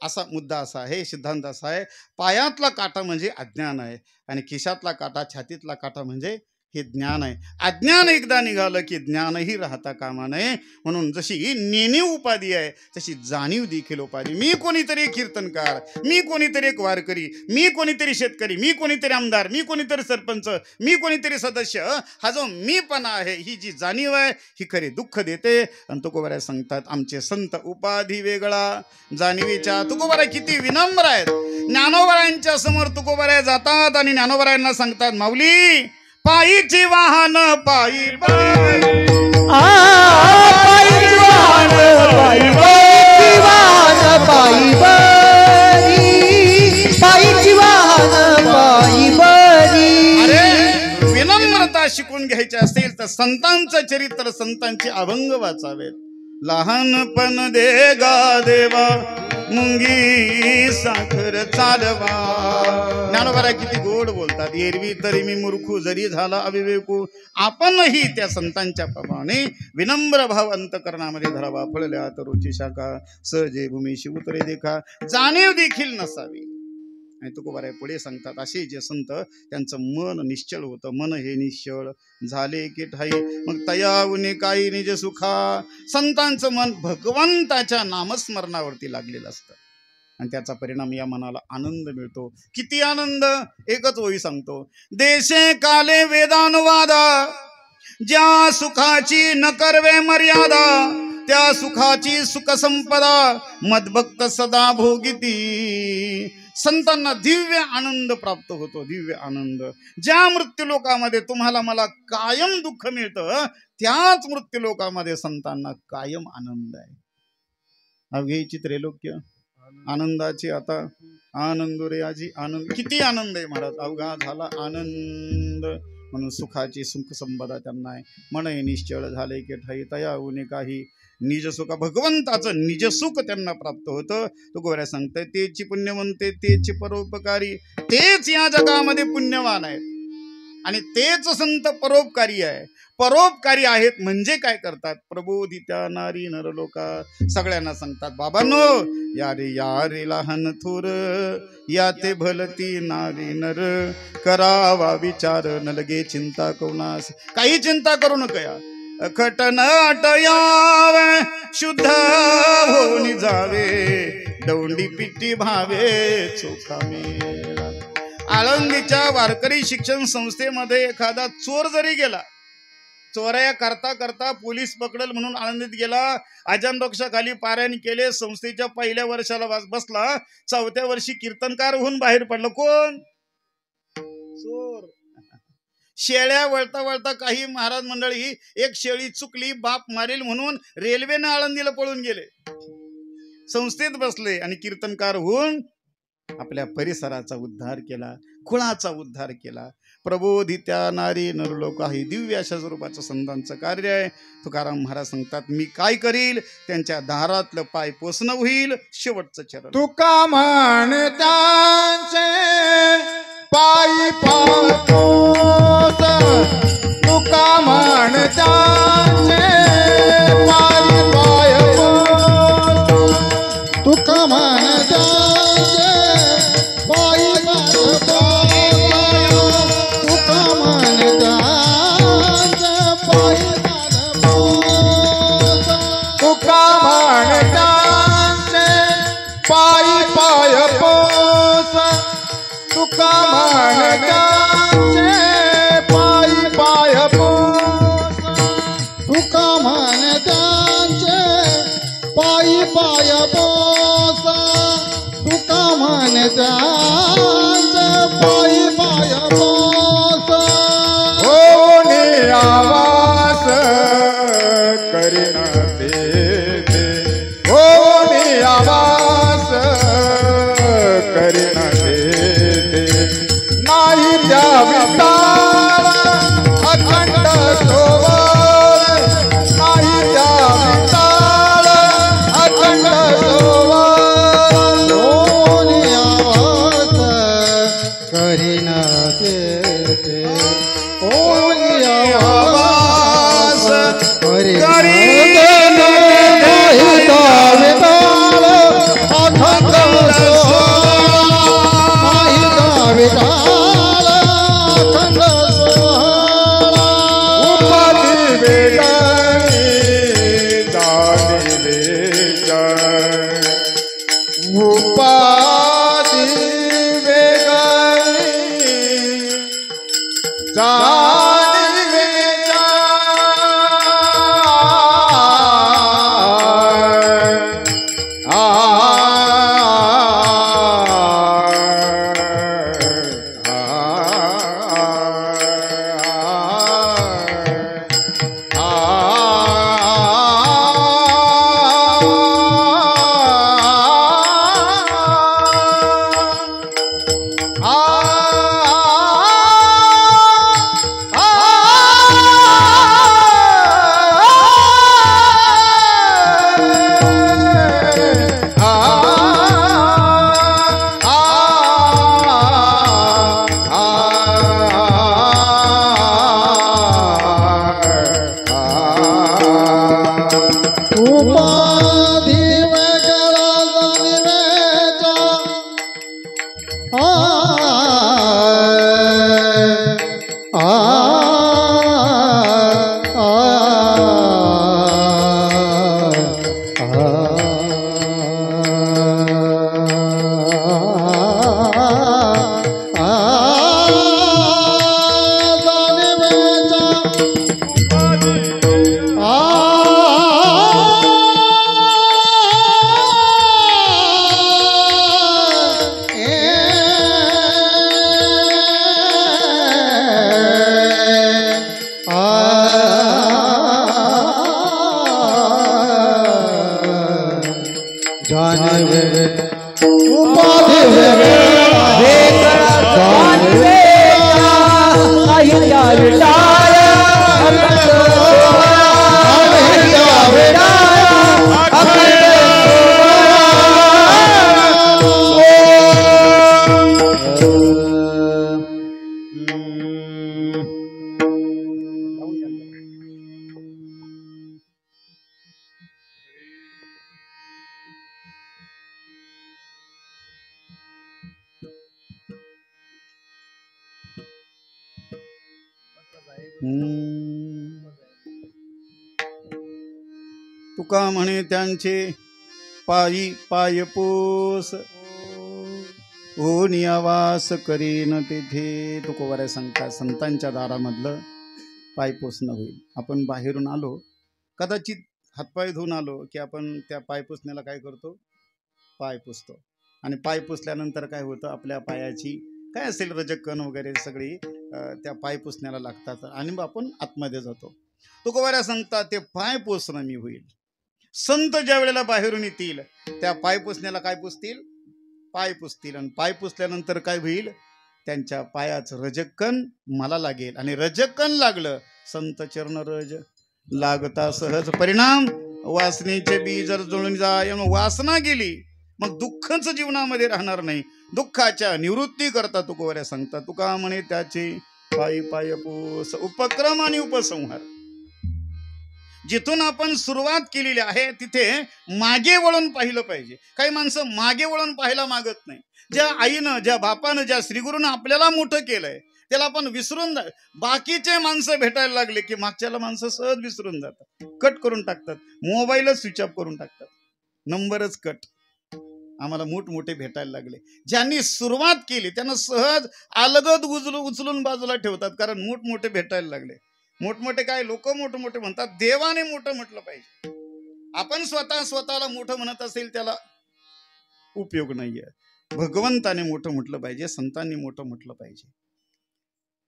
असा मुद्दा असा आहे, सिद्धांत असा आहे, पायातला काटा म्हणजे अज्ञान आहे आणि खिशातला काटा, छातीतला काटा म्हणजे हे ज्ञान आहे. अज्ञान एकदा निघालं की ज्ञानही राहता कामा नये. म्हणून जशी नेणीव उपाधी आहे तशी जाणीव देखील उपाधी. मी कोणीतरी कीर्तनकार, मी कोणीतरी एक वारकरी, मी कोणीतरी शेतकरी, मी कोणीतरी आमदार, मी कोणीतरी सरपंच, मी कोणीतरी सदस्य, हा जो मीपणा आहे, ही जी जाणीव आहे ही खरी दुःख देते. आणि तुकोबाराय सांगतात आमचे संत उपाधी वेगळा जाणीवीच्या. तुकोबाराय किती विनम्र आहेत. ज्ञानोबारायांच्या समोर तुकोबाराय जातात आणि ज्ञानोबारायांना सांगतात माऊली पायीची वाहन पायी पायीची वाहन पायी वाहन पायी पायीची वाहन पायी बरी. अरे विनम्रता शिकून घ्यायची असेल तर संतांचं चरित्र, संतांचे अभंग वाचावेत. लहानपण दे गा देवा मुंगी साखर चालवा. ज्ञानोबाराय किती गोड बोलतात. एरवी तरी मी मूर्खू जरी झाला अविवेकू, आपणही त्या संतांच्या प्रमाणे विनम्र भाव अंतकरणामध्ये धरावा. फळल्या तरुची शाखा सहजे भूमीशी उतरे देखा. जाणीव देखील नसावी. आणि तुकोबाराय पुढे सांगतात असे जे संत त्यांचं मन निश्चळ होतं. मन हे निश्चळ झाले की ठाई मग तयावने काही निज सुखा. संतांचं मन भगवंताच्या नामस्मरणावरती लागलेलं असतं आणि त्याचा परिणाम या मनाला आनंद मिळतो. किती आनंद, एकच ओळी सांगतो. देशे काले वेदानुवादा, ज्या सुखाची न करवे मर्यादा, त्या सुखाची सुख संपदा मदभक्त सदा भोगिती. संतांना दिव्य आनंद प्राप्त होतो, दिव्य आनंद. ज्या मृत्यूलोकामध्ये तुम्हाला मला कायम दुःख मिळतं, त्याच मृत्यूलोकामध्ये संतांना कायम आनंद आहे. अवघेची त्रैलोक्य आनंदाची आता आनंद रे आजी आनंद. किती आनंद आहे महाराज, अवघा झाला आनंद. म्हणून सुखाची सुख संपदा त्यांना आहे. मन निश्चळ झाले की ठाई तयावने काही निज सुख. भगवंताचं निजसुख त्यांना प्राप्त होतं. तुकोबाराय सांगताय तेची पुण्यवंते तेची परोपकारी, तेच या जगामध्ये पुण्यवान आहेत आणि तेच संत परोपकारी आहे. परोपकारी आहेत म्हणजे काय करतात, प्रबोधित्या नारी नरलोका. सगळ्यांना सांगतात बाबांनो या रे लहान थोर, या ते भलती नारी नर, करावा विचार न लगे चिंता कोणास. काही चिंता करू नका, खटनाट यावे शुद्ध होऊन जावे, दौंडी पिट्टी भावे चोखा मेळा. आळंदीच्या वारकरी शिक्षण संस्थेमध्ये एखादा चोर जरी गेला, चोऱ्या करता करता पोलीस पकडल म्हणून आळंदीत गेला, अजानबक्षाखाली पारायण केले, संस्थेच्या पहिल्या वर्षाला बसला, 4थ्या वर्षी कीर्तनकार होऊन बाहेर पडलं. कोण? चोर. शेळ्या वळता वळता काही महाराज मंडळी एक शेळी चुकली, बाप मारेल म्हणून रेल्वेने आळंदीला पळून गेले, संस्थेत बसले आणि कीर्तनकार होऊन आपल्या परिसराचा उद्धार केला, कुळाचा उद्धार केला. प्रबोधित्या नारी नरलोका ही दिव्य अशा स्वरूपाचं संतांचं कार्य आहे. तुकाराम महाराज सांगतात मी काय करील, त्यांच्या दारातलं पाय पोसणं होईल, शेवटचं चरण. तुका म्हणतांचे पायी पापोस, तुका म्हणतांचे पायी पापोस, तुका म्हणतांचे पायी पापोस, तुका म्हणतांचे पायी पापोस, तुका म्हणतांचे पायी पापोस, त्यांचे पायी पाय पोस होऊनी आवास करीन तेथे होऊनी आवास करीन तेथे नाही त्या विशाळ अखंड सोवर नाही त्या विशाळ अखंड सोवर दोन्ही आवाज करीन तेथे दोन्ही आवाज करीन माहिता विठाल अखंड सोहळा माहिता विठाल अखंड सोहळा उपाधी वेगाने जाणले जय उपाधी वेगाने जाणले उपाधी वेगळा जाणवेचा जानवे उपाधी वेगळा जानवे अहिल्या विठाल अखंड अहिल्या विठाल अखंड तुका म्हणे त्यांचे पायी पाय पोस ओनी आवास करीन तेथे. तुकोबाऱ्या सांगतात संतांच्या दारामधलं पाय पोसणं होईल. आपण बाहेरून आलो, कदाचित हातपाय धुवून आलो की आपण त्या पाय पुसण्याला काय करतो, पाय पुसतो. आणि पाय पुसल्यानंतर काय होतं, आपल्या पायाची काय असेल रजकण वगैरे सगळी त्या पाय पुसण्याला लागतात आणि मग आपण आतमध्ये जातो. तुकोबाऱ्या सांगतात ते पाय पुसणं मी होईल. संत ज्या वेळेला बाहेरून येतील त्या पाय पुसण्याला काय पुसतील, पाय पुसतील. आणि पाय पुसल्यानंतर काय होईल, त्यांच्या पायाचं रजकण मला लागेल. आणि रजकण लागलं, संत चरण रज लागता सहज परिणाम वासनेचे बी जर जुळून जाय. वासना गेली मग दुःखच जीवनामध्ये राहणार नाही. दुःखाच्या निवृत्ती करता तुकोबाऱ्या सांगतात तुका म्हणे त्याचे पायी पाय पोस उपक्रम आणि उपसंहार. जिथून आपण सुरुवात केलेली आहे तिथे मागे वळून पाहिलं पाहिजे. काही माणसं मागे वळून पाहायला मागत नाही. ज्या आईनं, ज्या बापानं, ज्या श्रीगुरूनं आपल्याला मोठं केलंय त्याला आपण विसरून बाकीचे माणसं भेटायला लागले की मागच्याला माणसं सहज विसरून जातात, कट करून टाकतात, मोबाईलच स्विच ऑफ करून टाकतात, नंबरच कट. आम्हाला मोठमोठे भेटायला लागले. ज्यांनी सुरुवात केली त्यांना सहज अलगद उचलून बाजूला ठेवतात, कारण मोठमोठे भेटायला लागले. मोठमोठे काय, लोक मोठमोठे म्हणतात, देवाने मोठं म्हटलं पाहिजे. आपण स्वतःला मोठं म्हणत असेल त्याला उपयोग नाहीये. भगवंताने मोठं म्हटलं पाहिजे, संतांनी मोठं म्हटलं पाहिजे.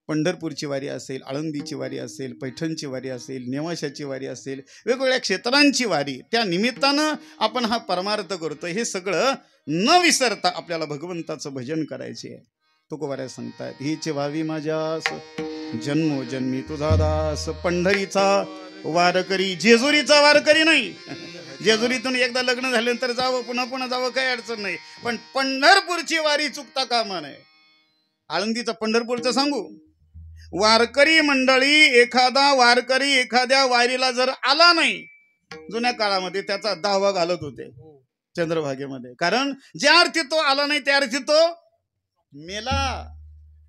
पंढरपूरची वारी असेल, आळंदीची वारी असेल, पैठणची वारी असेल, नेवाशाची वारी असेल, वेगवेगळ्या क्षेत्रांची वारी, त्या निमित्तानं आपण हा परमार्थ करतो. हे सगळं न विसरता आपल्याला भगवंताचं भजन करायचे आहे. तुकोबाराय सांगतायत, हीच व्हावी माझ्यास जन्मोजन्मी तुझा दास, पंढरीचा वारकरी, जेजुरीचा वारकरी नाही. जेजुरीतून एकदा लग्न झाल्यानंतर जावं, पुन्हा पुन्हा जावं, काही अडचण नाही, पण पंढरपूरची वारी चुकता कामा नये. आळंदीचं पंढरपूरचं सांगू, वारकरी मंडळी, एखादा वारकरी एखाद्या वारीला जर आला नाही, जुन्या काळामध्ये त्याचा दावा घालत होते चंद्रभागेमध्ये, कारण ज्या अर्थी तो आला नाही त्या अर्थी तो मेला.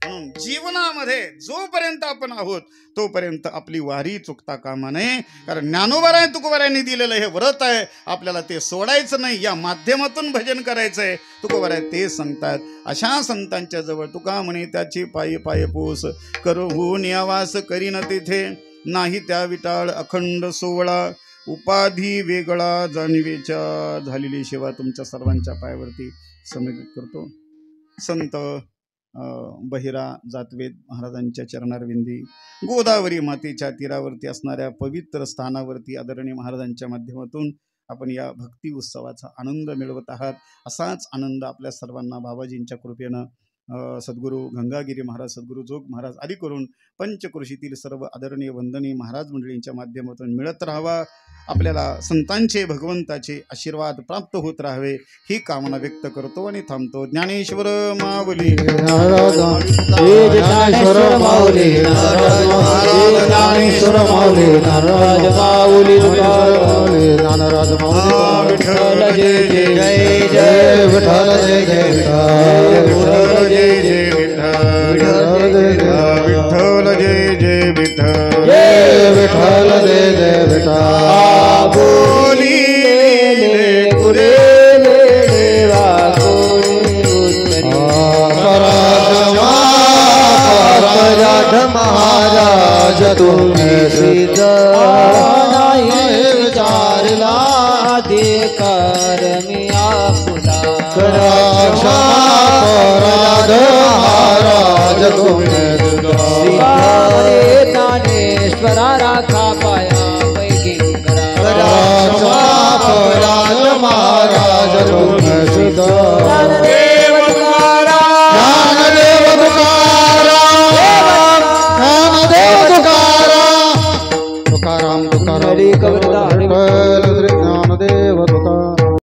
म्हणून जीवनामध्ये जोपर्यंत आपण आहोत तोपर्यंत आपली वारी चुकता कामा नये. कारण ज्ञानोबाराय तुकोबारायांनी दिलेलं हे व्रत आहे, आपल्याला ते सोडायचं नाही, या माध्यमातून भजन करायचंय. तुकोबाराय ते सांगतात, अशा संतांच्या जवळ तुका म्हणे त्याची पायी पाय पोस, करहून यावास करीन तेथे, नाही त्या विटाळ अखंड सोवळा, उपाधी वेगळा जाणीवेच्या, झालेली सेवा तुमच्या सर्वांच्या पायावरती समर्पित करतो. संत बहिरा जातवेद महाराजांच्या चरणारविंदी, गोदावरी मातेच्या तीरावरती असणाऱ्या पवित्र स्थानावरती आदरणीय महाराजांच्या माध्यमातून आपण या भक्ती उत्सवाचा आनंद मिळवत आहात. असाच आनंद आपल्या सर्वांना बाबाजींच्या कृपेनं सद्गुरू गंगागिरी महाराज, सद्गुरू जोग महाराज आदी करून पंचकृषीतील सर्व आदरणीय वंदनीय महाराज मंडळींच्या माध्यमातून मिळत राहावा. आपल्याला संतांचे भगवंताचे आशीर्वाद प्राप्त होत राहावे ही कामना व्यक्त करतो आणि थांबतो. ज्ञानेश्वर माऊली ज्ञानेश्वर माऊली ज्ञानेश्वर माऊली नाराज माऊली नाराज माऊली विठ्ठल जय जय जय विठ्ठल जय जय विठ्ठल जय जय विठ्ठल जय जय विठ्ठल विठ्ठल जय जय विठ्ठल बोली पुरे देवा महाराज तुम्ही सिद्ध नाही विचारला दे कर मी आपला महाराज तुम्ही